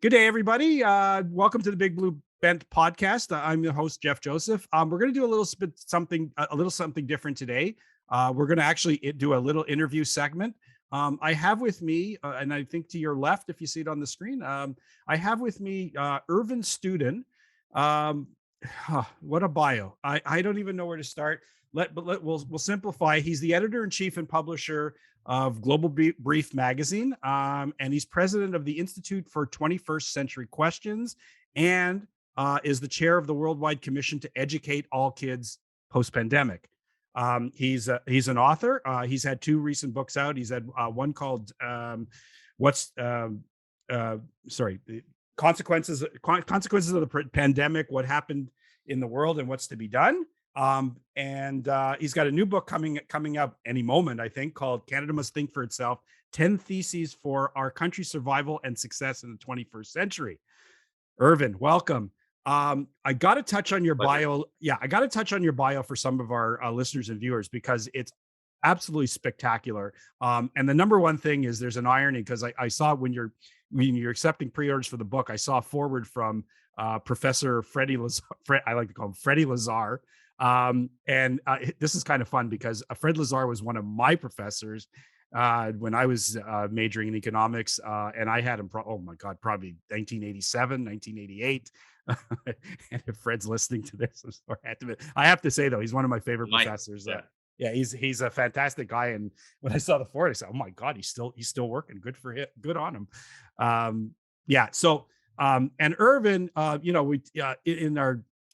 Good day, everybody. Welcome to the Big Blue Bent podcast. I'm your host, Jeff Joseph. We're going to do a little something different today. We're going to actually do a little interview segment. I have with me, and I think to your left, if you see it on the screen, I have with me Irvin Studin. Um, what a bio! I don't even know where to start. We'll simplify. He's the editor in chief and publisher of Global Brief magazine, and he's president of the Institute for 21st Century Questions, and is the chair of the Worldwide Commission to Educate All Kids Post-Pandemic. He's an author. He's had two recent books out. He's had one called "What's sorry the Consequences of the Pandemic: What Happened in the World and What's to Be Done." And he's got a new book coming up any moment, I think, called "Canada Must Think for Itself: 10 Theses for Our Country's Survival and Success in the 21st Century." Irvin, welcome. I got to touch on your bio. Yeah, I got to touch on your bio for some of our listeners and viewers because it's absolutely spectacular. And the number one thing is there's an irony because I saw when you're accepting pre-orders for the book, I saw a forward from Professor Freddie Lazar. I like to call him Freddie Lazar. This is kind of fun because Fred Lazar was one of my professors when I was majoring in economics, and I had him. Oh my God, probably 1987, 1988. And if Fred's listening to this, I have to say though, he's one of my favorite professors. Yeah, he's a fantastic guy. And when I saw the forward, I said, "Oh my God, he's still working. Good for him. Good on him." Yeah. So, and Irvin, we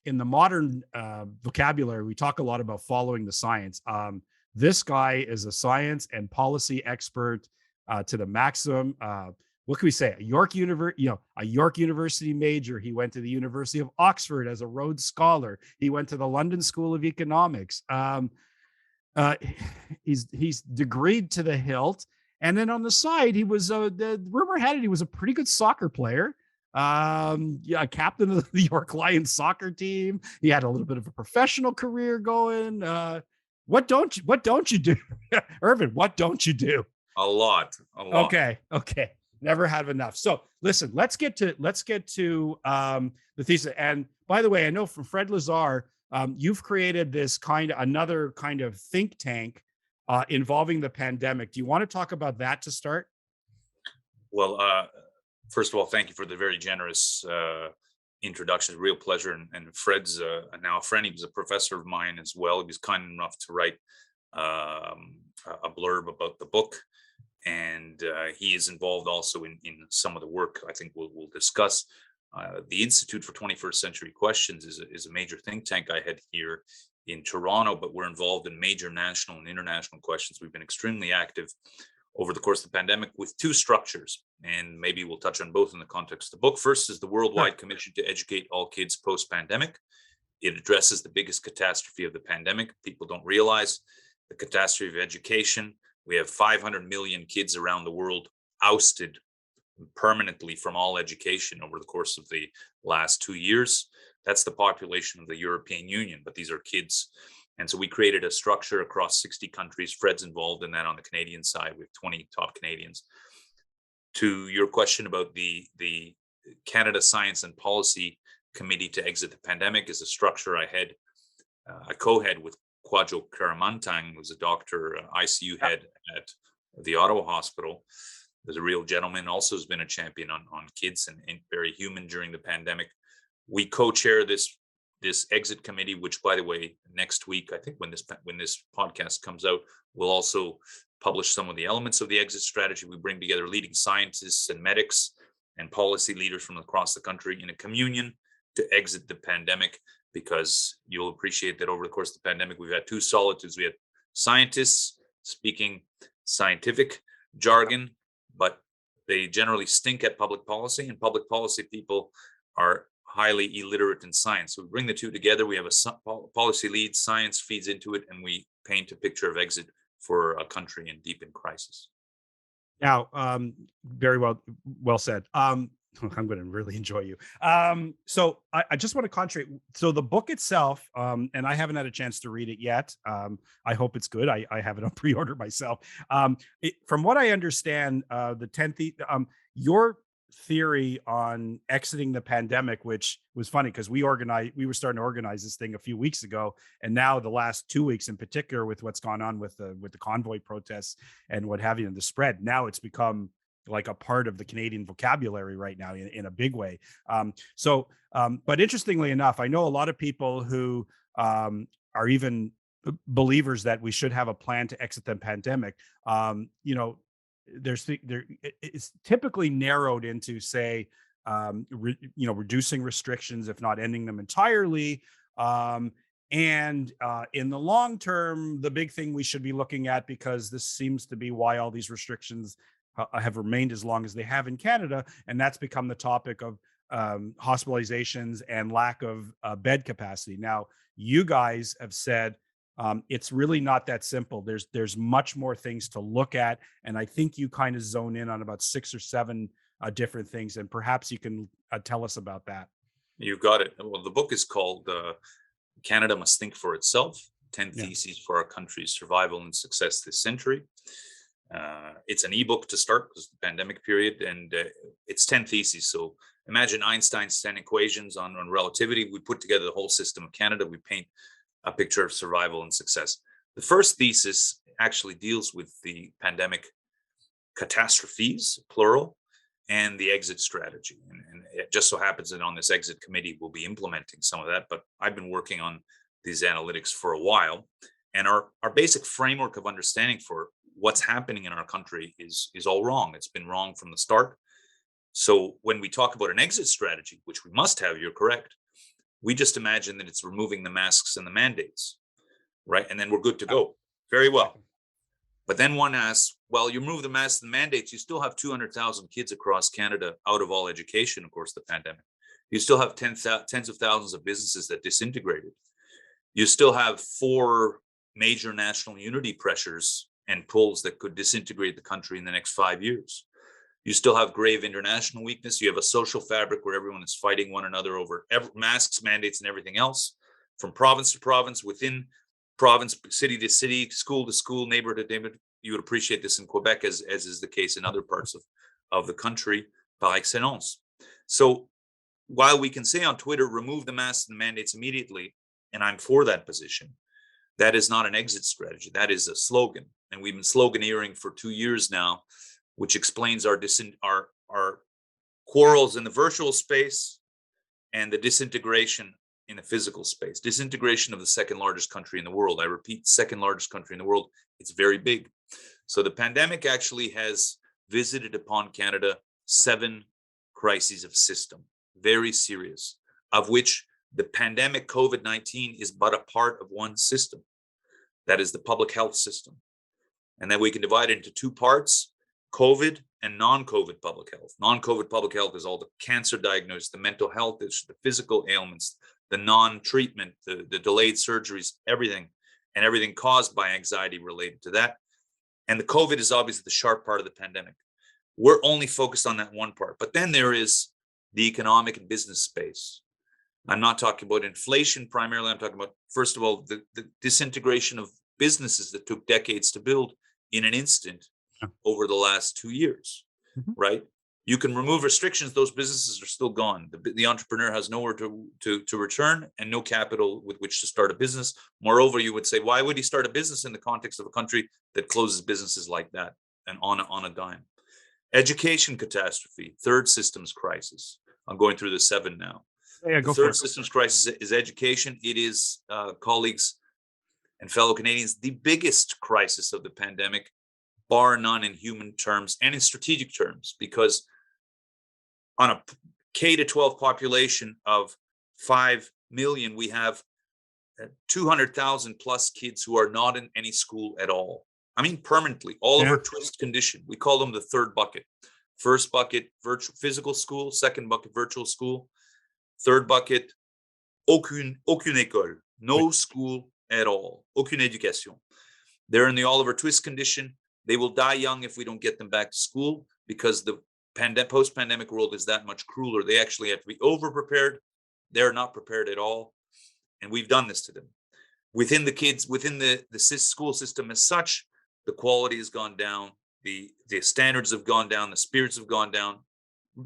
in the modern vocabulary, we talk a lot about following the science. This guy is a science and policy expert to the maximum. What can we say? A York University major. He went to the University of Oxford as a Rhodes Scholar. He went to the London School of Economics. He's degreed to the hilt. And then on the side, he was the rumor had it he was a pretty good soccer player. Captain of the York Lions soccer team. He had a little bit of a professional career going. What don't you do, Irvin? What don't you do? A lot. Okay. Never have enough. So listen, let's get to the thesis. And by the way, I know from Fred Lazar, you've created this another kind of think tank involving the pandemic. Do you want to talk about that to start? Well, first of all, thank you for the very generous introduction. Real pleasure. And Fred's now a friend. He was a professor of mine as well. He was kind enough to write a blurb about the book. And he is involved also in some of the work I think we'll discuss. The Institute for 21st Century Questions is a major think tank I had here in Toronto, but we're involved in major national and international questions. We've been extremely active over the course of the pandemic with two structures, and maybe we'll touch on both in the context of the book. First is the Worldwide Commission to Educate All Kids Post-Pandemic. It addresses the biggest catastrophe of the pandemic. People don't realize the catastrophe of education. We have 500 million kids around the world ousted permanently from all education over the course of the last 2 years. That's the population of the European Union, but these are kids. And so we created a structure across 60 countries. Fred's involved in that on the Canadian side. We have 20 top Canadians. To your question about the Canada Science and Policy Committee to Exit the Pandemic is a structure I co-head with Kwadwo Karamantang, who's a doctor, ICU head at the Ottawa Hospital. There's a real gentleman, also has been a champion on kids and very human during the pandemic. We co-chair this exit committee, which, by the way, next week, I think when this podcast comes out, we'll also publish some of the elements of the exit strategy. We bring together leading scientists and medics and policy leaders from across the country in a communion to exit the pandemic, because you'll appreciate that over the course of the pandemic, we've had two solitudes. We had scientists speaking scientific jargon, but they generally stink at public policy, and public policy people are highly illiterate in science. So we bring the two together. We have a policy lead, science feeds into it, and we paint a picture of exit for a country in crisis. Now, very well said. I'm going to really enjoy you. So I just want to concentrate. So the book itself, and I haven't had a chance to read it yet. I hope it's good. I have it on pre-order myself. From what I understand, the 10th, your theory on exiting the pandemic, which was funny because we were starting to organize this thing a few weeks ago, and now the last 2 weeks in particular, with what's gone on with the convoy protests and what have you, and the spread, now it's become like a part of the Canadian vocabulary right now in a big way. But interestingly enough, I know a lot of people who are even believers that we should have a plan to exit the pandemic. You know, it's typically narrowed into, say, reducing restrictions, if not ending them entirely. And in the long term, the big thing we should be looking at, because this seems to be why all these restrictions have remained as long as they have in Canada, and that's become the topic of hospitalizations and lack of bed capacity. Now, you guys have said it's really not that simple. There's much more things to look at, and I think you kind of zone in on about 6 or 7 different things, and perhaps you can tell us about that. You got it. Well, the book is called Canada Must Think for Itself: 10 Yeah. Theses for Our Country's Survival and Success This Century. It's an ebook to start because the pandemic period, and it's 10 theses. So imagine Einstein's 10 equations on relativity. We put together the whole system of Canada. We paint a picture of survival and success. The first thesis actually deals with the pandemic catastrophes, plural, and the exit strategy. And it just so happens that on this exit committee, we'll be implementing some of that. But I've been working on these analytics for a while. And our basic framework of understanding for what's happening in our country is all wrong. It's been wrong from the start. So when we talk about an exit strategy, which we must have, you're correct, we just imagine that it's removing the masks and the mandates, right? And then we're good to go. Very well. But then one asks, well, you remove the masks and mandates, you still have 200,000 kids across Canada out of all education, of course, the pandemic. You still have tens of thousands of businesses that disintegrated. You still have 4 major national unity pressures and pulls that could disintegrate the country in the next 5 years. You still have grave international weakness. You have a social fabric where everyone is fighting one another over masks, mandates, and everything else, from province to province, within province, city to city, school to school, neighborhood to neighborhood. You would appreciate this in Quebec, as is the case in other parts of the country, par excellence. So while we can say on Twitter, remove the masks and the mandates immediately, and I'm for that position, that is not an exit strategy. That is a slogan. And we've been sloganeering for 2 years now, which explains our quarrels in the virtual space and the disintegration in the physical space. Disintegration of the second largest country in the world. I repeat, second largest country in the world. It's very big. So the pandemic actually has visited upon Canada 7 crises of system, very serious, of which the pandemic COVID-19 is but a part of one system. That is the public health system. And then we can divide it into 2 parts: COVID and non-COVID public health. Non-COVID public health is all the cancer diagnosis, the mental health issues, the physical ailments, the non-treatment, the delayed surgeries, everything, and everything caused by anxiety related to that. And the COVID is obviously the sharp part of the pandemic. We're only focused on that one part. But then there is the economic and business space. I'm not talking about inflation primarily. I'm talking about, first of all, the disintegration of businesses that took decades to build in an instant over the last 2 years, right? You can remove restrictions; those businesses are still gone. The entrepreneur has nowhere to return and no capital with which to start a business. Moreover, you would say, why would he start a business in the context of a country that closes businesses like that and on a dime? Education catastrophe, third systems crisis. I'm going through the 7 now. Yeah, the third systems crisis is education. It is, colleagues and fellow Canadians, the biggest crisis of the pandemic, bar none, in human terms and in strategic terms, because on a K-12 population of 5 million, we have 200,000 plus kids who are not in any school at all. I mean, permanently, all of our twist condition. We call them the third bucket. First bucket, physical school. Second bucket, virtual school. Third bucket, aucune école, no school at all, aucune éducation. They're in the Oliver Twist condition. They will die young if we don't get them back to school, because the post-pandemic world is that much crueler. They actually have to be over-prepared. They're not prepared at all. And we've done this to them. Within the kids, within the school system as such, the quality has gone down. The standards have gone down. The spirits have gone down.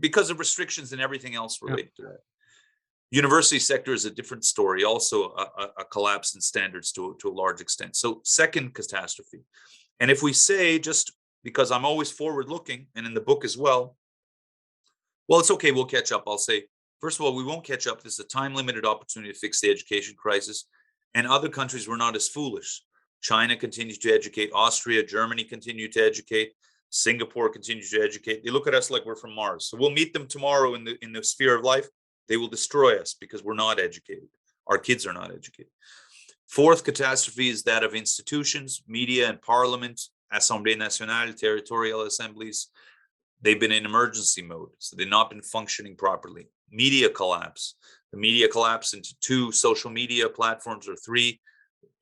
because of restrictions and everything else related to that. University sector is a different story, also a collapse in standards to a large extent. So second catastrophe. And if we say, just because I'm always forward looking, and in the book as well, it's okay, we'll catch up. I'll say, first of all, we won't catch up. This is a time limited opportunity to fix the education crisis. And other countries were not as foolish. China continues to educate. Austria, Germany continue to educate. Singapore continues to educate. They look at us like we're from Mars. So we'll meet them tomorrow in the sphere of life. They will destroy us because we're not educated. Our kids are not educated. Fourth catastrophe is that of institutions, media and parliament, Assemblée Nationale, territorial assemblies. They've been in emergency mode, so they've not been functioning properly. Media collapse. The media collapse into 2 social media platforms or 3,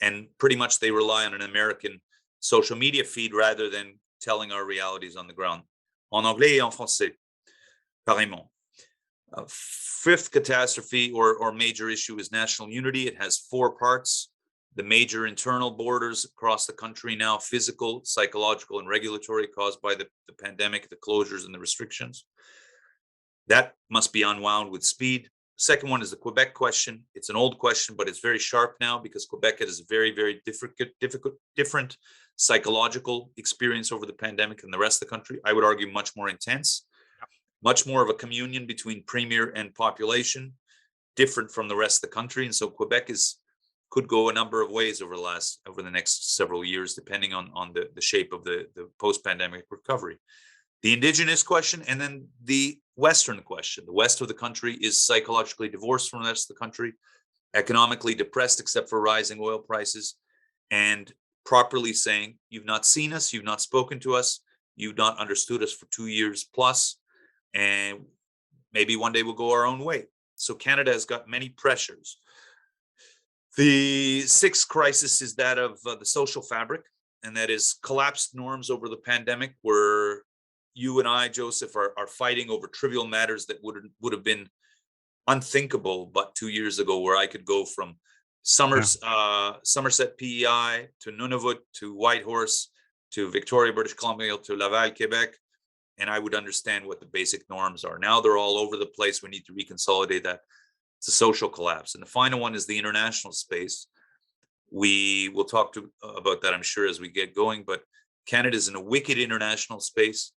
and pretty much they rely on an American social media feed rather than telling our realities on the ground. En anglais et en français, pareillement. Fifth catastrophe or major issue is national unity. It has 4 parts. The major internal borders across the country now, physical, psychological, and regulatory, caused by the pandemic, the closures and the restrictions. That must be unwound with speed. Second one is the Quebec question. It's an old question, but it's very sharp now because Quebec has a very, very different psychological experience over the pandemic than the rest of the country. I would argue much more intense, much more of a communion between premier and population, different from the rest of the country. And so Quebec could go a number of ways over the next several years, depending on the shape of the post-pandemic recovery. The indigenous question, and then the Western question. The west of the country is psychologically divorced from the rest of the country, economically depressed except for rising oil prices, and properly saying, you've not seen us, you've not spoken to us, you've not understood us for 2 years plus, and maybe one day we'll go our own way. So Canada has got many pressures. The sixth crisis is that of the social fabric, and that is collapsed norms over the pandemic, where you and I, Joseph, are fighting over trivial matters that would have been unthinkable but 2 years ago, where I could go from Somerset, PEI, to Nunavut, to Whitehorse, to Victoria, British Columbia, to Laval, Quebec, and I would understand what the basic norms are. Now they're all over the place. We need to reconsolidate that. It's a social collapse. And the final one is the international space. We will talk about that, I'm sure, as we get going, but Canada's in a wicked international space.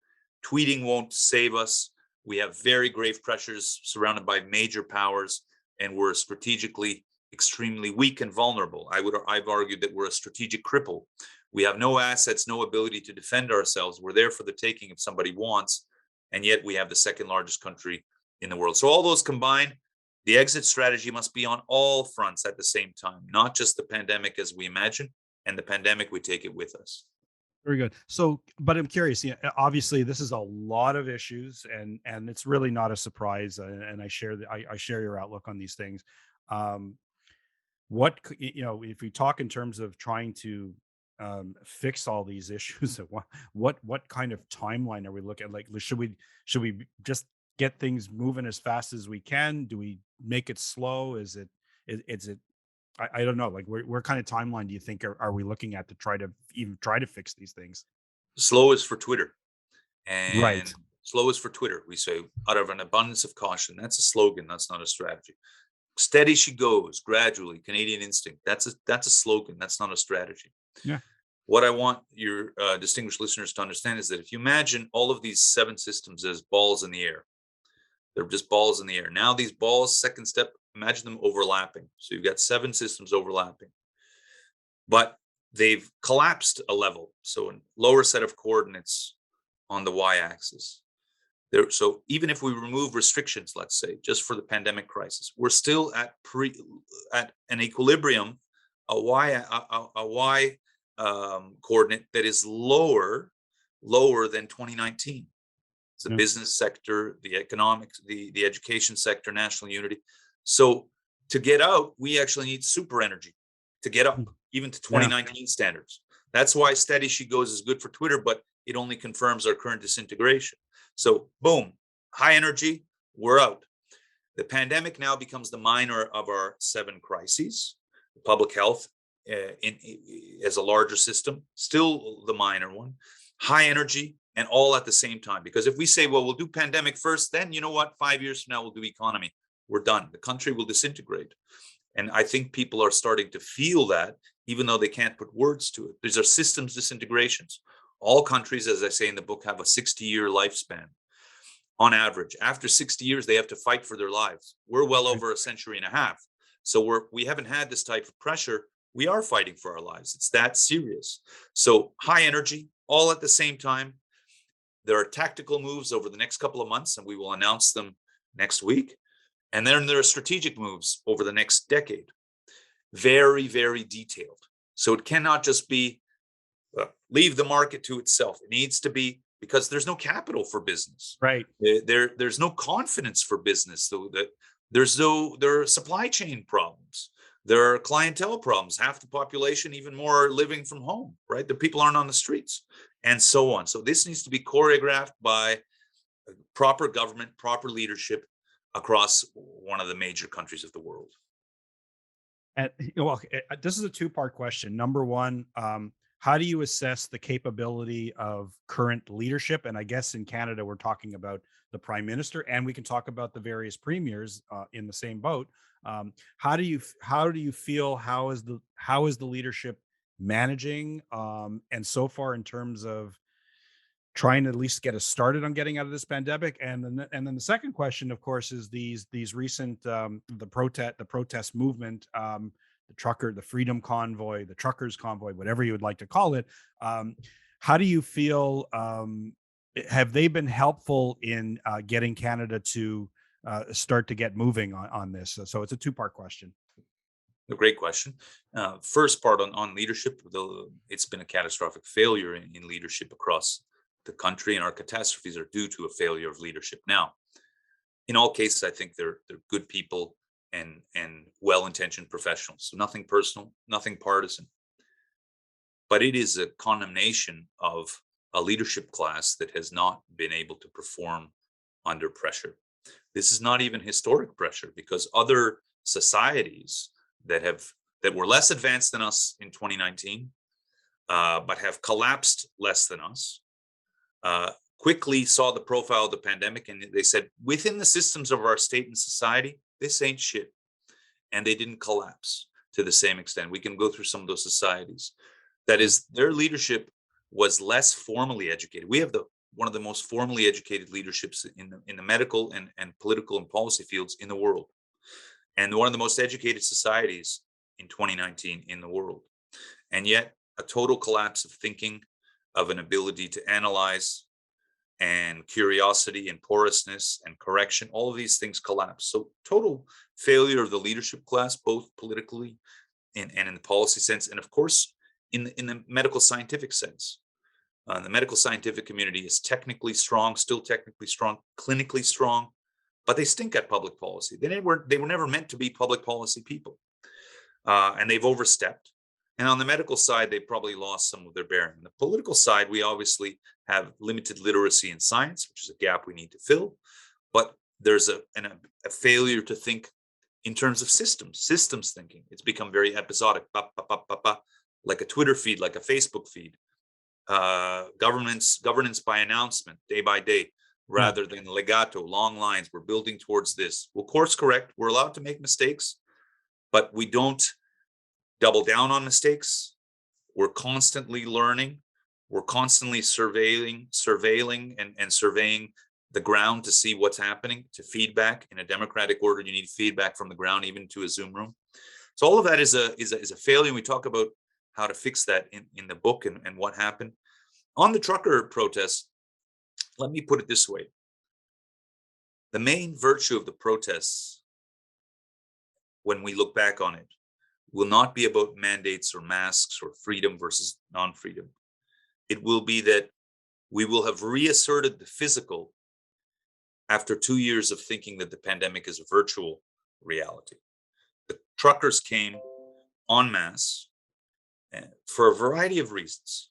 Tweeting won't save us. We have very grave pressures surrounded by major powers, and we're strategically extremely weak and vulnerable. I've argued that we're a strategic cripple. We have no assets, no ability to defend ourselves. We're there for the taking if somebody wants, and yet we have the second largest country in the world. So all those combined, the exit strategy must be on all fronts at the same time, not just the pandemic as we imagine, and the pandemic, we take it with us. Very good. So, but I'm curious. Obviously, this is a lot of issues, and it's really not a surprise. And I share I share your outlook on these things. If we talk in terms of trying to fix all these issues, what kind of timeline are we looking at? Like, should we just get things moving as fast as we can? Do we make it slow? Is it I don't know. Like, where kind of timeline do you think are we looking at to try to fix these things? Slow is for Twitter, and Right. slow is for Twitter. We say out of an abundance of caution. That's a slogan. That's not a strategy. Steady she goes, gradually. Canadian instinct. That's a slogan. That's not a strategy. Yeah. What I want your distinguished listeners to understand is that if you imagine all of these 7 systems as balls in the air, they're just balls in the air. Now these balls, second step, imagine them overlapping. So you've got 7 systems overlapping, but they've collapsed a level. So a lower set of coordinates on the y-axis. So even if we remove restrictions, let's say, just for the pandemic crisis, we're still at an equilibrium, a y coordinate that is lower than 2019. It's the business sector, the economics, the education sector, national unity. So to get out, we actually need super energy to get up, even to 2019 standards. That's why steady she goes is good for Twitter, but it only confirms our current disintegration. So boom, high energy, we're out. The pandemic now becomes the minor of our 7 crises. Public health as a larger system, still the minor one. High energy and all at the same time. Because if we say, well, we'll do pandemic first, then you know what, 5 years from now, we'll do economy. We're done. The country will disintegrate. And I think people are starting to feel that, even though they can't put words to it. These are systems disintegrations. All countries, as I say in the book, have a 60-year lifespan on average. After 60 years, they have to fight for their lives. We're well over a century and a half. So we haven't had this type of pressure. We are fighting for our lives. It's that serious. So high energy, all at the same time. There are tactical moves over the next couple of months, and we will announce them next week. And then there are strategic moves over the next decade. Very, very detailed. So it cannot just be leave the market to itself. It needs to be, because there's no capital for business. Right. There's no confidence for business. So that there are supply chain problems. There are clientele problems. Half the population, even more, are living from home, right? The people aren't on the streets, and so on. So this needs to be choreographed by proper government, proper leadership across one of the major countries of the world. And well, this is a two-part question. Number one, how do you assess the capability of current leadership? And I guess in Canada, we're talking about the prime minister, and we can talk about the various premiers in the same boat. How do you feel? How is the leadership managing? And so far, in terms of trying to at least get us started on getting out of this pandemic. And then the second question, of course, is these recent the protest movement, the freedom convoy, the truckers convoy, whatever you would like to call it. How do you feel? Have they been helpful in getting Canada to start to get moving on this? So it's a two-part question. A great question. First part on leadership, though, it's been a catastrophic failure in leadership across the country, and our catastrophes are due to a failure of leadership. Now, in all cases, I think they're good people and well-intentioned professionals. So nothing personal, nothing partisan. But it is a condemnation of a leadership class that has not been able to perform under pressure. This is not even historic pressure, because other societies that were less advanced than us in 2019, but have collapsed less than us, quickly saw the profile of the pandemic, and they said, within the systems of our state and society, this ain't shit. And they didn't collapse to the same extent. We can go through some of those societies. That is, their leadership was less formally educated. We have one of the most formally educated leaderships in the medical and political and policy fields in the world, and one of the most educated societies in 2019 in the world. And yet a total collapse of thinking, of an ability to analyze, and curiosity and porousness and correction, all of these things collapse. So total failure of the leadership class, both politically and in the policy sense, and of course in the medical scientific sense. The medical scientific community is technically strong, still technically strong, clinically strong, but they stink at public policy. They were never meant to be public policy people, and they've overstepped. And on the medical side, they probably lost some of their bearing. On the political side, we obviously have limited literacy in science, which is a gap we need to fill. But there's a failure to think in terms of systems thinking. It's become very episodic, like a Twitter feed, like a Facebook feed. Governance by announcement, day by day, rather than legato, long lines. We're building towards this. We'll course correct. We're allowed to make mistakes, but we don't double down on mistakes. We're constantly learning. We're constantly surveilling and surveying the ground to see what's happening, to feedback. In a democratic order, you need feedback from the ground, even to a Zoom room. So all of that is a failure. We talk about how to fix that in the book and what happened. On the trucker protests, let me put it this way. The main virtue of the protests, when we look back on it, will not be about mandates or masks or freedom versus non-freedom. It will be that we will have reasserted the physical after 2 years of thinking that the pandemic is a virtual reality. The truckers came en masse for a variety of reasons.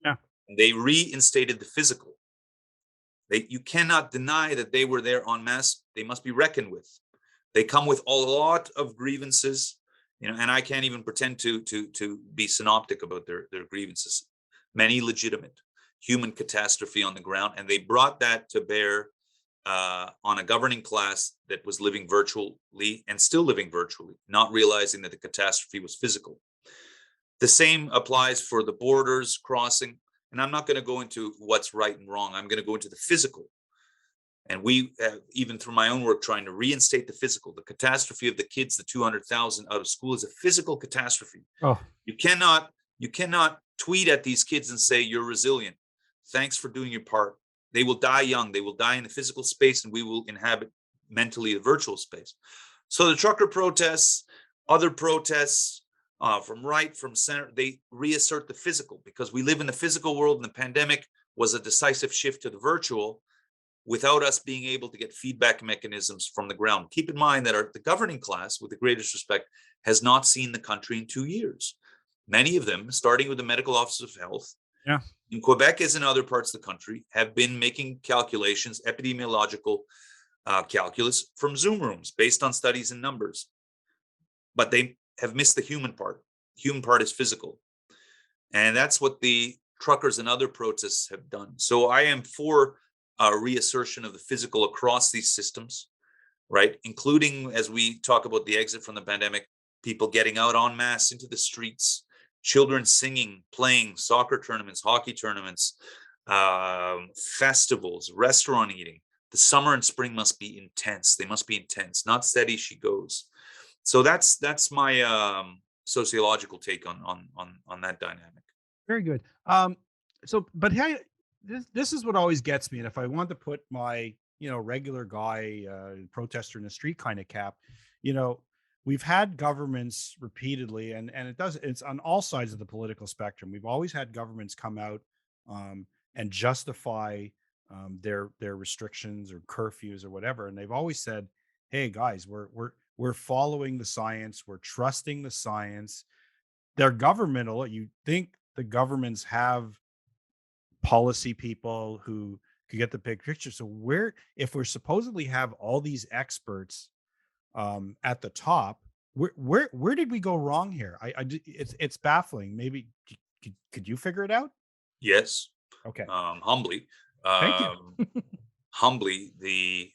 Yeah. And they reinstated the physical. You cannot deny that they were there en masse. They must be reckoned with. They come with a lot of grievances, and I can't even pretend to be synoptic about their grievances. Many legitimate. human catastrophe on the ground, and they brought that to bear on a governing class that was living virtually and still living virtually, not realizing that the catastrophe was physical. The same applies for the borders crossing. And I'm not going to go into what's right and wrong. I'm going to go into the physical. And we, even through my own work, trying to reinstate the physical. The catastrophe of the kids, the 200,000 out of school, is a physical catastrophe. Oh, You cannot tweet at these kids and say, you're resilient. Thanks for doing your part. They will die young. They will die in the physical space, and we will inhabit mentally the virtual space. So the trucker protests, other protests from right, from center, they reassert the physical, because we live in the physical world, and the pandemic was a decisive shift to the virtual without us being able to get feedback mechanisms from the ground. Keep in mind that the governing class, with the greatest respect, has not seen the country in 2 years. Many of them, starting with the medical officers of health, yeah. in Quebec, as in other parts of the country, have been making calculations, epidemiological calculus from Zoom rooms based on studies and numbers. But they have missed the human part. The human part is physical. And that's what the truckers and other protests have done. So I am for a reassertion of the physical across these systems, right? Including, as we talk about the exit from the pandemic, people getting out en masse into the streets, children singing, playing, soccer tournaments, hockey tournaments, festivals, restaurant eating. The summer and spring must be intense. They must be intense, not steady she goes. So that's my sociological take on that dynamic. Very good. But hey, this is what always gets me. And if I want to put my, regular guy, protester in the street kind of cap, we've had governments repeatedly, and it's on all sides of the political spectrum. We've always had governments come out and justify their restrictions or curfews or whatever. And they've always said, hey guys, we're following the science, we're trusting the science. They're governmental. You think the governments have policy people who could get the big picture. So if we're supposedly have all these experts at the top, where did we go wrong here? It's baffling. Maybe could you figure it out? Yes. Okay. Humbly. Thank you. Humbly, the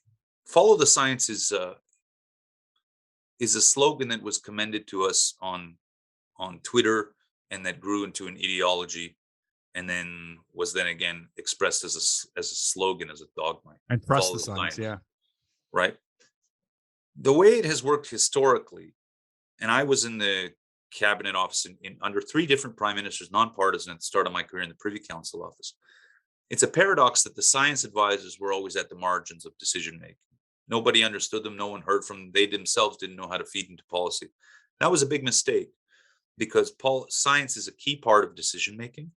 follow the science is a slogan that was commended to us on Twitter, and that grew into an ideology, and then was then again expressed as a slogan, as a dogma. And trust Follow the science, yeah. Right. The way it has worked historically, and I was in the cabinet office in under 3 different prime ministers, nonpartisan, at the start of my career in the Privy Council office. It's a paradox that the science advisors were always at the margins of decision making. Nobody understood them. No one heard from them. They themselves didn't know how to feed into policy. That was a big mistake, because science is a key part of decision making,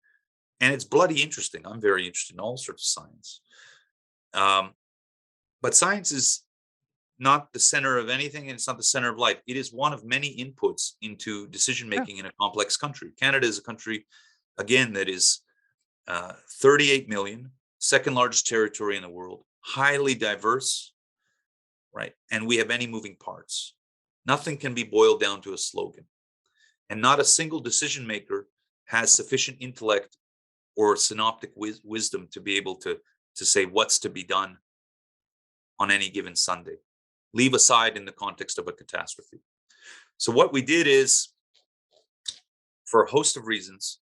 and it's bloody interesting. I'm very interested in all sorts of science. But science is not the center of anything, and it's not the center of life. It is one of many inputs into decision making in a complex country. Canada is a country, again, that is 38 million, second largest territory in the world, highly diverse, right? And we have many moving parts. Nothing can be boiled down to a slogan. And not a single decision maker has sufficient intellect or synoptic wisdom to be able to say what's to be done on any given Sunday, leave aside in the context of a catastrophe. So what we did is, for a host of reasons,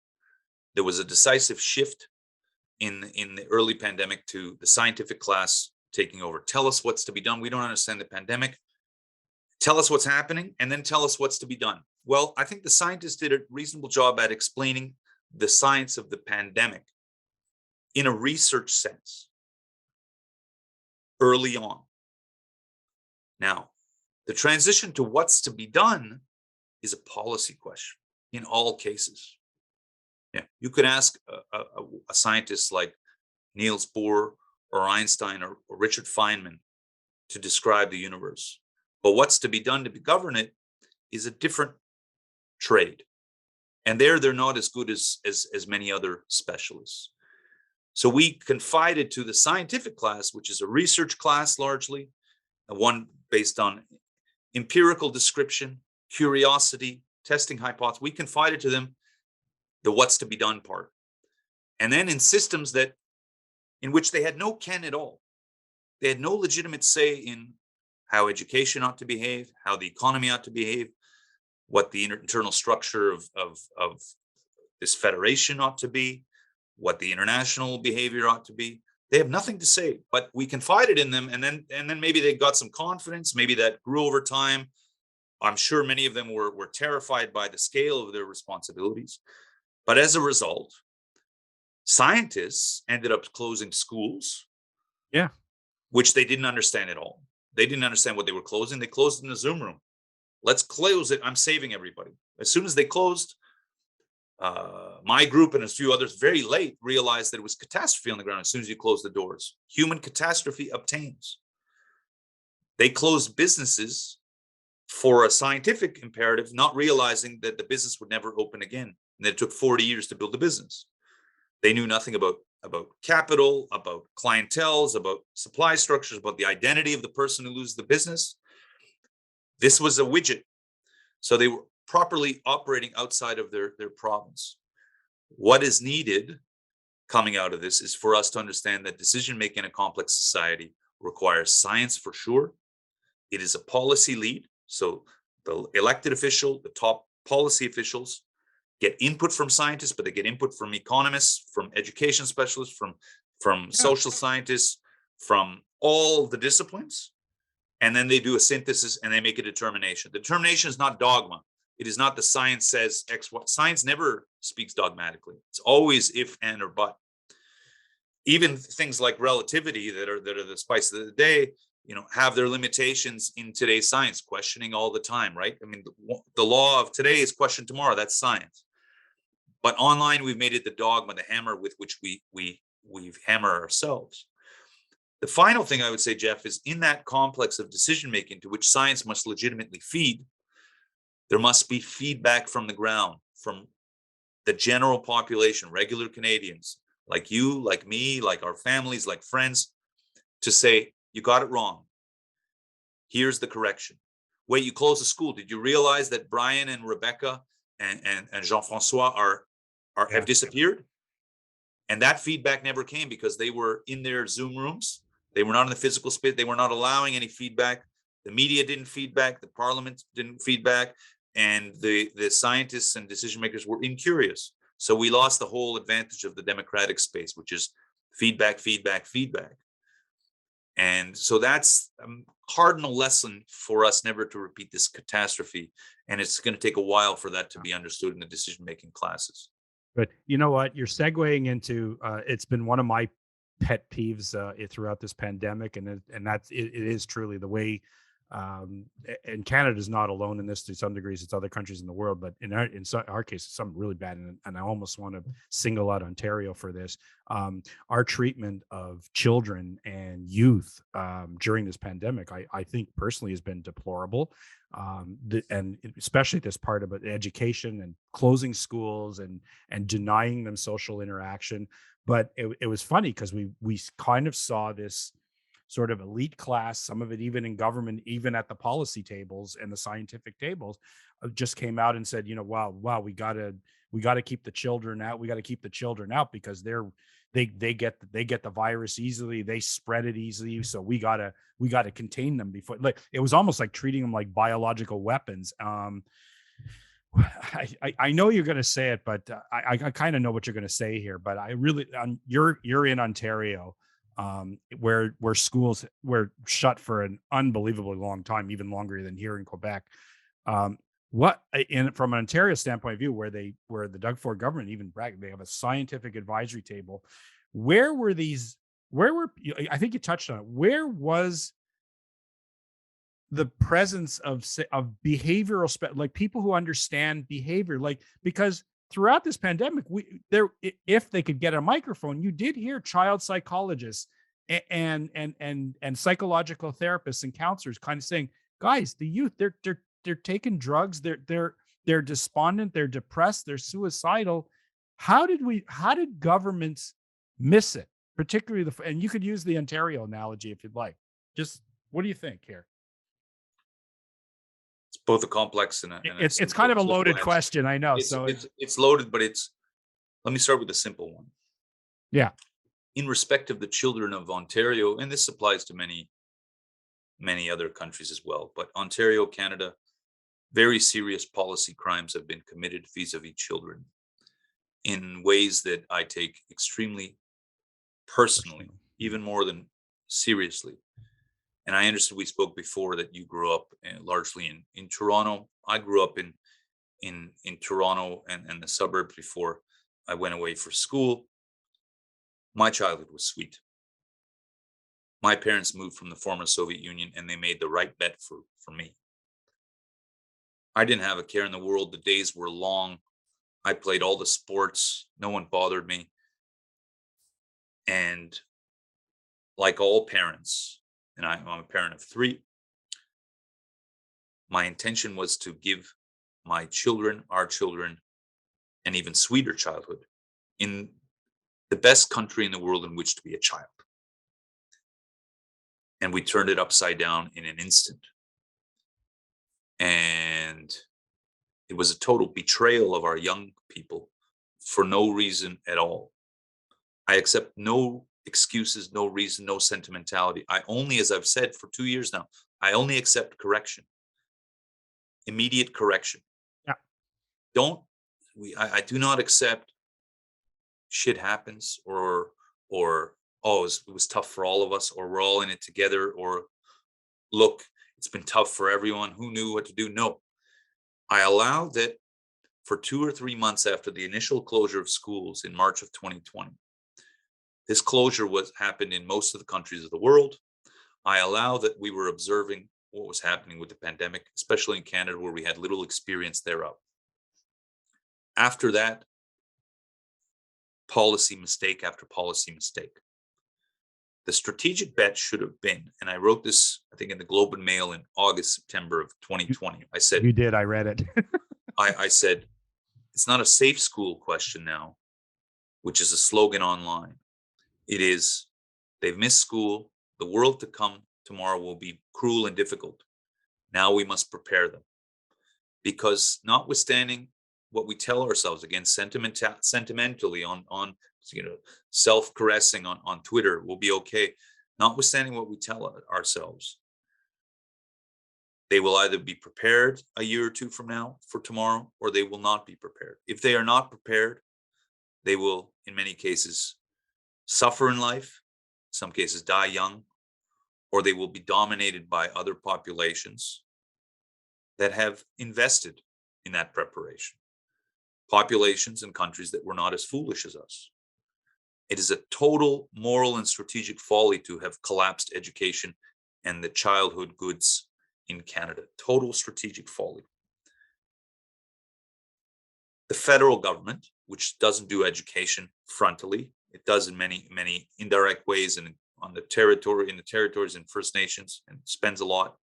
there was a decisive shift in the early pandemic to the scientific class taking over. Tell us what's to be done. We don't understand the pandemic. Tell us what's happening, and then tell us what's to be done. Well, I think the scientists did a reasonable job at explaining the science of the pandemic in a research sense early on. Now, the transition to what's to be done is a policy question in all cases. Yeah, you could ask a scientist like Niels Bohr or Einstein or Richard Feynman to describe the universe. But what's to be done to govern it is a different trade. And they're not as good as many other specialists. So we confided to the scientific class, which is a research class largely, one based on empirical description, curiosity, testing hypotheses. We confided to them the what's to be done part. And then in systems in which they had no ken at all. They had no legitimate say in how education ought to behave, how the economy ought to behave, what the internal structure of this federation ought to be, what the international behavior ought to be. They have nothing to say, but we confided in them, and then maybe they got some confidence. Maybe that grew over time. I'm sure many of them were terrified by the scale of their responsibilities. But as a result, scientists ended up closing schools, Yeah. which they didn't understand at all. They didn't understand what they were closing. They closed in the Zoom room. Let's close it. I'm saving everybody. As soon as they closed, my group and a few others very late realized that it was catastrophe on the ground as soon as you close the doors. Human catastrophe obtains. They closed businesses for a scientific imperative, not realizing that the business would never open again. And that it took 40 years to build the business. They knew nothing about capital, about clienteles, about supply structures, about the identity of the person who loses the business. This was a widget. So they were properly operating outside of their province. What is needed coming out of this is for us to understand that decision-making in a complex society requires science for sure. It is a policy lead. So the elected official, the top policy officials get input from scientists, but they get input from economists, from education specialists, from social scientists, from all the disciplines. And then they do a synthesis and they make a determination. The determination is not dogma. It is not the science says X, Y. Science never speaks dogmatically. It's always if, and, or but. Even things like relativity that are the spice of the day, have their limitations in today's science, questioning all the time, right? I mean, the law of today is questioned tomorrow. That's science. But online, we've made it the dogma, the hammer with which we hammer ourselves. The final thing I would say, Jeff, is in that complex of decision-making to which science must legitimately feed, there must be feedback from the ground, from the general population, regular Canadians, like you, like me, like our families, like friends, to say, you got it wrong. Here's the correction. Wait, you closed the school. Did you realize that Brian and Rebecca and Jean-Francois have disappeared? And that feedback never came because they were in their Zoom rooms. They were not in the physical space. They were not allowing any feedback. The media didn't feedback. The parliament didn't feedback. And the scientists and decision makers were incurious. So we lost the whole advantage of the democratic space, which is feedback, feedback, feedback. And so that's a cardinal lesson for us never to repeat this catastrophe. And it's going to take a while for that to be understood in the decision-making classes. But you know what? You're segueing into it's been one of my pet peeves throughout this pandemic, and that's it is truly the way. And Canada is not alone in this to some degrees. It's other countries in the world, but in our case, it's something really bad. And I almost want to single out Ontario for this. Our treatment of children and youth during this pandemic, I think personally has been deplorable. And especially this part about education and closing schools and denying them social interaction. But it was funny because we kind of saw this sort of elite class, some of it even in government, even at the policy tables and the scientific tables, just came out and said, wow, we gotta keep the children out. We got to keep the children out because they get the virus easily, they spread it easily. So we gotta contain them before. Like it was almost like treating them like biological weapons. I know you're going to say it, but I kind of know what you're going to say here. But I really, you're in Ontario. Where schools were shut for an unbelievably long time, even longer than here in Quebec. From an Ontario standpoint of view, where the Doug Ford government even bragged, they have a scientific advisory table. Where were I think you touched on it. Where was the presence of behavioral like people who understand behavior, because throughout this pandemic, if they could get a microphone, you did hear child psychologists and psychological therapists and counselors kind of saying, guys, the youth, they're taking drugs, they're despondent, they're depressed, they're suicidal. How did governments miss it? Particularly and you could use the Ontario analogy if you'd like. Just what do you think here? It's both a complex and it's kind of a loaded question, I know. It's loaded, but let me start with the simple one. Yeah. In respect of the children of Ontario, and this applies to many other countries as well, but Ontario, Canada, very serious policy crimes have been committed vis-a-vis children in ways that I take extremely personally, even more than seriously. And I understood we spoke before that you grew up largely in Toronto. I grew up in Toronto and the suburbs before I went away for school. My childhood was sweet. My parents moved from the former Soviet Union and they made the right bet for me. I didn't have a care in the world. The days were long. I played all the sports. No one bothered me. And like all parents, and I'm a parent of three, my intention was to give my children, our children, an even sweeter childhood in the best country in the world in which to be a child. And we turned it upside down in an instant. And it was a total betrayal of our young people for no reason at all. I accept no excuses, no reason, no sentimentality. I only, as I've said for 2 years now, I only accept correction, immediate correction. Yeah. I do not accept shit happens or oh, it was tough for all of us, or we're all in it together, or look, it's been tough for everyone. Who knew what to do? No, I allow that for 2 or 3 months after the initial closure of schools in March of 2020. This closure happened in most of the countries of the world. I allow that we were observing what was happening with the pandemic, especially in Canada, where we had little experience thereof. After that, policy mistake after policy mistake. The strategic bet should have been, and I wrote this, I think, in the Globe and Mail in August, September of 2020. I said, You did. I read it. I said, it's not a safe school question now, which is a slogan online. It is, they've missed school. The world to come tomorrow will be cruel and difficult. Now we must prepare them. Because notwithstanding what we tell ourselves, again, sentimentally on self-caressing on Twitter will be okay. Notwithstanding what we tell ourselves, they will either be prepared a year or two from now for tomorrow, or they will not be prepared. If they are not prepared, they will, in many cases, suffer in life, in some cases die young, or they will be dominated by other populations that have invested in that preparation. Populations and countries that were not as foolish as us. It is a total moral and strategic folly to have collapsed education and the childhood goods in Canada. Total strategic folly. The federal government, which doesn't do education frontally, it does in many indirect ways and on the territory, in the territories and First Nations, and spends a lot,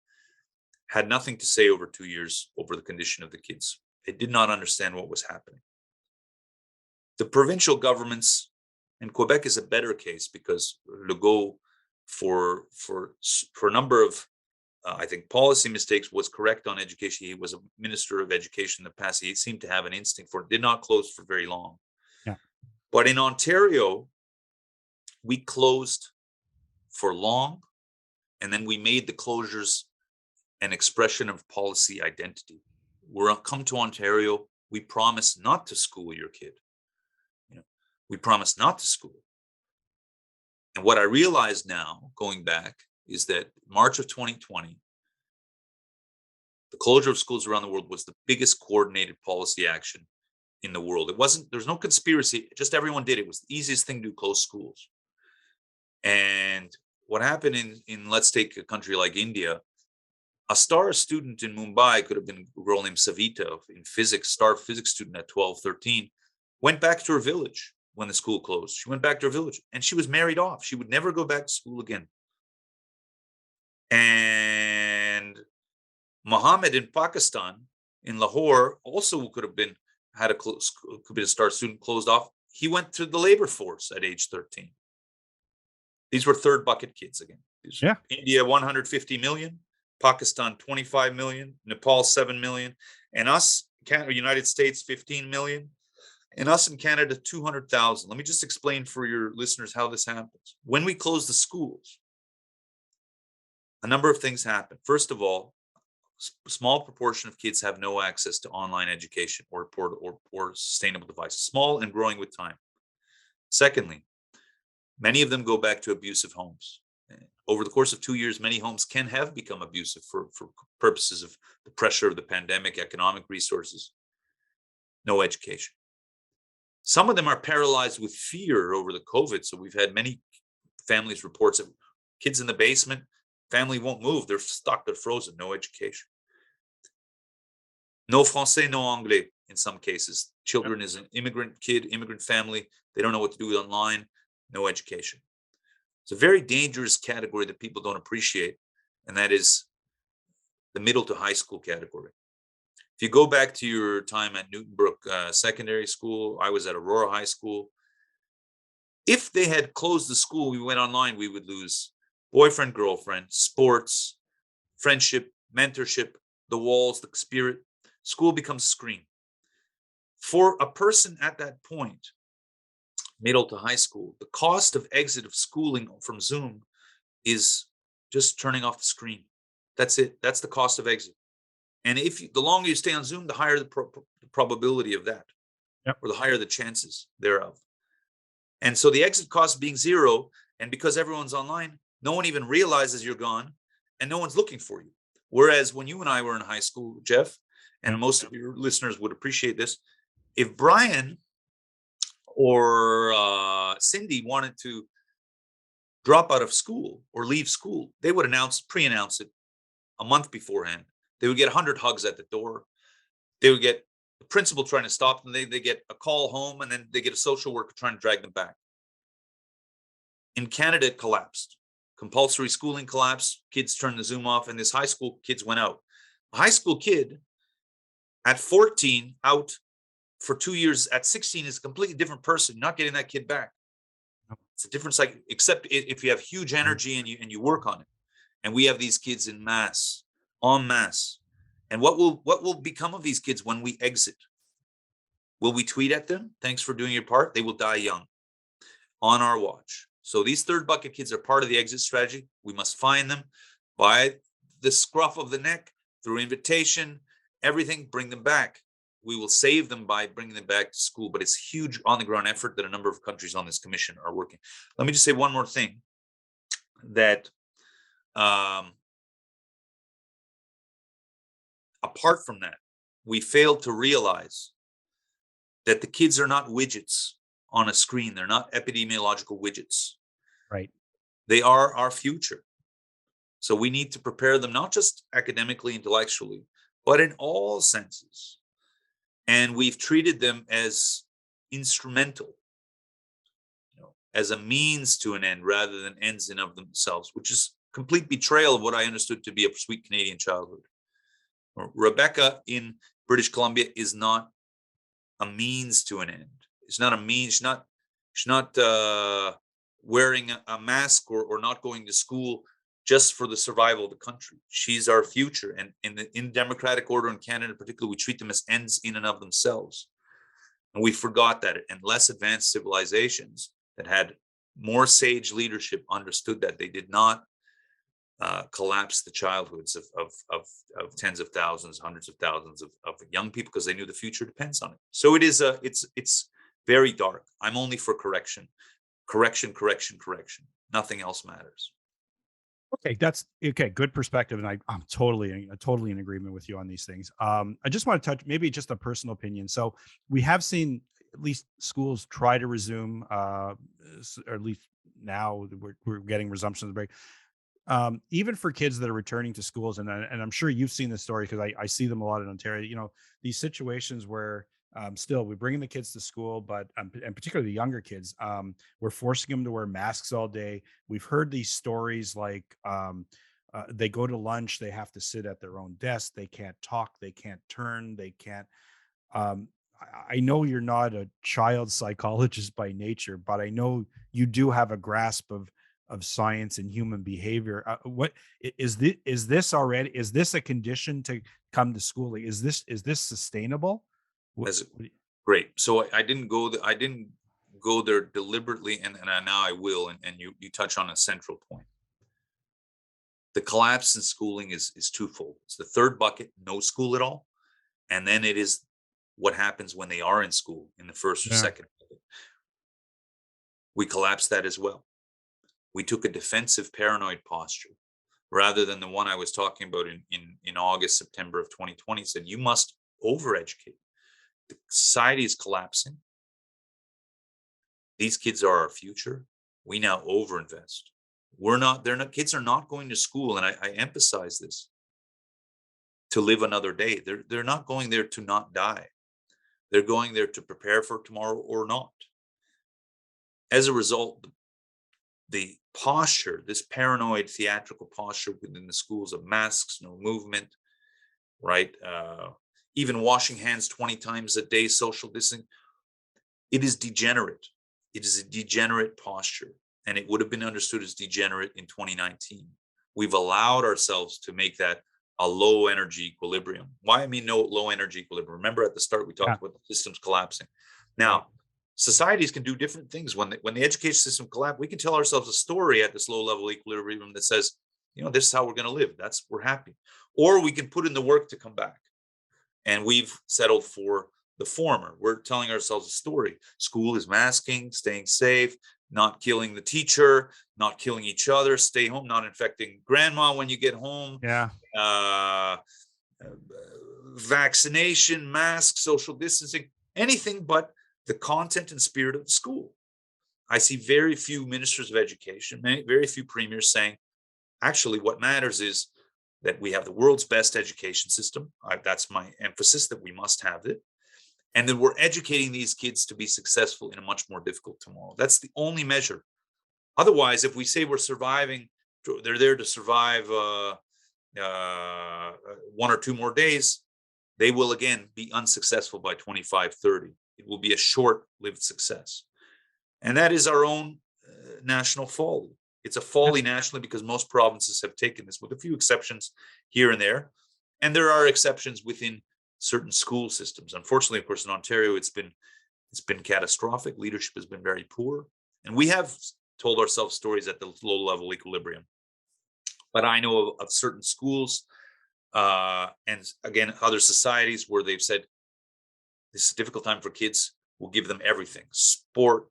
had nothing to say over 2 years over the condition of the kids. They did not understand what was happening. The provincial governments, and Quebec is a better case because Legault, for a number of, I think, policy mistakes, was correct on education. He was a minister of education in the past. He seemed to have an instinct for it. Did not close for very long. Yeah. But in Ontario, we closed for long, and then we made the closures an expression of policy identity. We're come to Ontario, we promise not to school your kid. We promise not to school. And what I realize now, going back, is that March of 2020, the closure of schools around the world was the biggest coordinated policy action in the world. It wasn't, there's no conspiracy, just everyone did it. It was the easiest thing to close schools. And what happened in let's take a country like India, a star student in Mumbai could have been a girl named Savita in physics, star physics student at 12, 13, went back to her village when the school closed. She went back to her village and she was married off. She would never go back to school again. And Mohammed in Pakistan, in Lahore, also could have been could be a star student, closed off. He went to the labor force at age 13. These were third bucket kids again. Yeah. India, 150 million, Pakistan, 25 million, Nepal, 7 million, and us, Canada, United States, 15 million. and us in Canada, 200,000. Let me just explain for your listeners how this happens. When we close the schools, a number of things happen. First of all, small proportion of kids have no access to online education or sustainable devices, small and growing with time. Secondly, many of them go back to abusive homes. Over the course of 2 years, many homes can have become abusive for purposes of the pressure of the pandemic, economic resources, no education. Some of them are paralyzed with fear over the COVID. So we've had many families reports of kids in the basement, family won't move, they're stuck, they're frozen, no education. No français, no anglais in some cases. Children is an immigrant kid, immigrant family, they don't know what to do online, no education. It's a very dangerous category that people don't appreciate, and that is the middle to high school category. If you go back to your time at Newtonbrook Secondary School, I was at Aurora High School. If they had closed the school, we went online, we would lose boyfriend, girlfriend, sports, friendship, mentorship, the walls, the spirit. School becomes a screen. For a person at that point, middle to high school, the cost of exit of schooling from Zoom is just turning off the screen. That's it. That's the cost of exit. And the longer you stay on Zoom, the higher the probability of that, Yep. or the higher the chances thereof. And so the exit cost being zero, and because everyone's online, no one even realizes you're gone, and no one's looking for you. Whereas when you and I were in high school, Jeff, and most of your listeners would appreciate this, if Brian or Cindy wanted to drop out of school or leave school, they would pre-announce it a month beforehand. They would get 100 hugs at the door. They would get the principal trying to stop them. They get a call home, and then they get a social worker trying to drag them back. In Canada, it collapsed. Compulsory schooling collapsed. Kids turned the Zoom off, and this high school kids went out. A high school kid at 14 out for 2 years, at 16 is a completely different person. You're not getting that kid back. It's a different cycle, except if you have huge energy and you work on it. And we have these kids en masse. And what will become of these kids when we exit? Will we tweet at them? Thanks for doing your part. They will die young on our watch. So these third bucket kids are part of the exit strategy. We must find them by the scruff of the neck, through invitation, everything, bring them back. We will save them by bringing them back to school, but it's a huge on the ground effort that a number of countries on this commission are working. Let me just say one more thing, that apart from that, we failed to realize that the kids are not widgets on a screen. They're not epidemiological widgets. Right. They are our future. So we need to prepare them, not just academically, intellectually, but in all senses. And we've treated them as instrumental, as a means to an end rather than ends in of themselves, which is complete betrayal of what I understood to be a sweet Canadian childhood. Rebecca in British Columbia is not a means to an end. It's not a means. She's not wearing a mask or not going to school just for the survival of the country. She's our future. And in democratic order in Canada in particular, we treat them as ends in and of themselves. And we forgot that. And less advanced civilizations that had more sage leadership understood that. They did not collapse the childhoods of tens of thousands, hundreds of thousands of young people, because they knew the future depends on it. So it's very dark. I'm only for correction. Nothing else matters. Okay, that's okay. Good perspective, and I'm totally in agreement with you on these things. I just want to touch maybe just a personal opinion. So we have seen at least schools try to resume, or at least now we're getting resumption of the break. Even for kids that are returning to schools, and I'm sure you've seen this story because I see them a lot in Ontario. These situations where still we're bringing the kids to school, but and particularly the younger kids, we're forcing them to wear masks all day. We've heard these stories like they go to lunch, they have to sit at their own desk, they can't talk, they can't turn, they can't. Um, I know you're not a child psychologist by nature, but I know you do have a grasp of science and human behavior. What is this? Is this already? Is this a condition to come to school? Like, is this sustainable? As Great. So I didn't go. I didn't go there deliberately, and now I will. And you touch on a central point. The collapse in schooling is twofold. It's the third bucket, no school at all, and then it is what happens when they are in school in the first or Yeah. second bucket. We collapsed that as well. We took a defensive, paranoid posture rather than the one I was talking about in August, September of 2020. Said you must overeducate. The society is collapsing. These kids are our future. We now overinvest. Kids are not going to school, and I emphasize this, to live another day. They're not going there to not die. They're going there to prepare for tomorrow or not. As a result, the posture, this paranoid theatrical posture within the schools of masks, no movement, right? Even washing hands 20 times a day, social distancing, it is degenerate. It is a degenerate posture, and it would have been understood as degenerate in 2019. We've allowed ourselves to make that a low energy equilibrium. Why I mean no low energy equilibrium? Remember at the start we talked about the systems collapsing. Now, societies can do different things. When the education system collapses, we can tell ourselves a story at this low level equilibrium that says, this is how we're going to live. We're happy. Or we can put in the work to come back. And we've settled for the former. We're telling ourselves a story. School is masking, staying safe, not killing the teacher, not killing each other, stay home, not infecting grandma when you get home. Yeah. Vaccination, mask, social distancing, anything but the content and spirit of the school. I see very few ministers of education, very few premiers saying, actually, what matters is that we have the world's best education system. That's my emphasis, that we must have it. And then we're educating these kids to be successful in a much more difficult tomorrow. That's the only measure. Otherwise, if we say we're surviving, they're there to survive 1 or 2 more days, they will again be unsuccessful by 25, 30. It will be a short-lived success. And that is our own national folly. It's a folly nationally because most provinces have taken this, with a few exceptions here and there. And there are exceptions within certain school systems. Unfortunately, of course, in Ontario, it's been catastrophic. Leadership has been very poor. And we have told ourselves stories at the low level equilibrium. But I know of certain schools and again, other societies where they've said, this is a difficult time for kids. We'll give them everything: sport,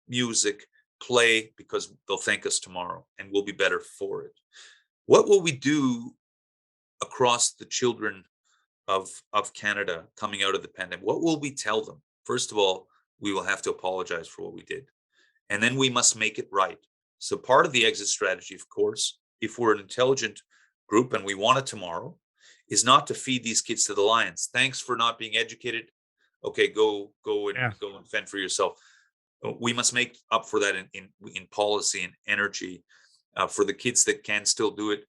music, play, because they'll thank us tomorrow and we'll be better for it. What will we do across the children of Canada coming out of the pandemic? What will we tell them? First of all, we will have to apologize for what we did. And then we must make it right. So part of the exit strategy, of course, if we're an intelligent group and we want it tomorrow, is not to feed these kids to the lions. Thanks for not being educated. Okay, go and fend for yourself. We must make up for that in policy and energy. For the kids that can still do it,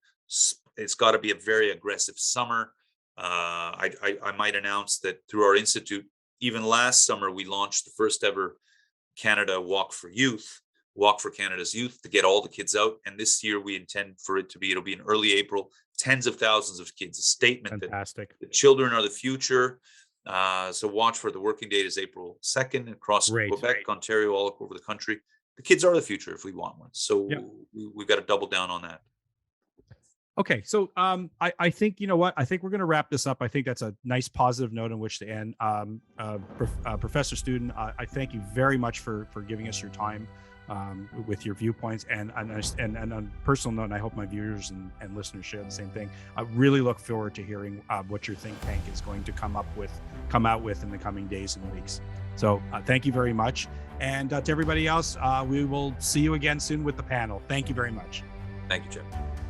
it's got to be a very aggressive summer. I might announce that through our institute, even last summer, we launched the first ever Canada Walk for Canada's Youth, to get all the kids out. And this year we intend for it'll be in early April, tens of thousands of kids, a statement Fantastic. that the children are the future. So watch for the working date is April 2nd across Quebec, Ontario, all over the country. The kids are the future if we want one. So we've got to double down on that. Okay. So I think, you know what, I think we're going to wrap this up. I think that's a nice positive note on which to end. Professor Studin, I thank you very much for giving us your time with your viewpoints, and on a personal note, and I hope my viewers and listeners share the same thing. I really look forward to hearing what your think tank is going to come out with in the coming days and weeks. So thank you very much. And to everybody else, we will see you again soon with the panel. Thank you very much. Thank you, Jeff.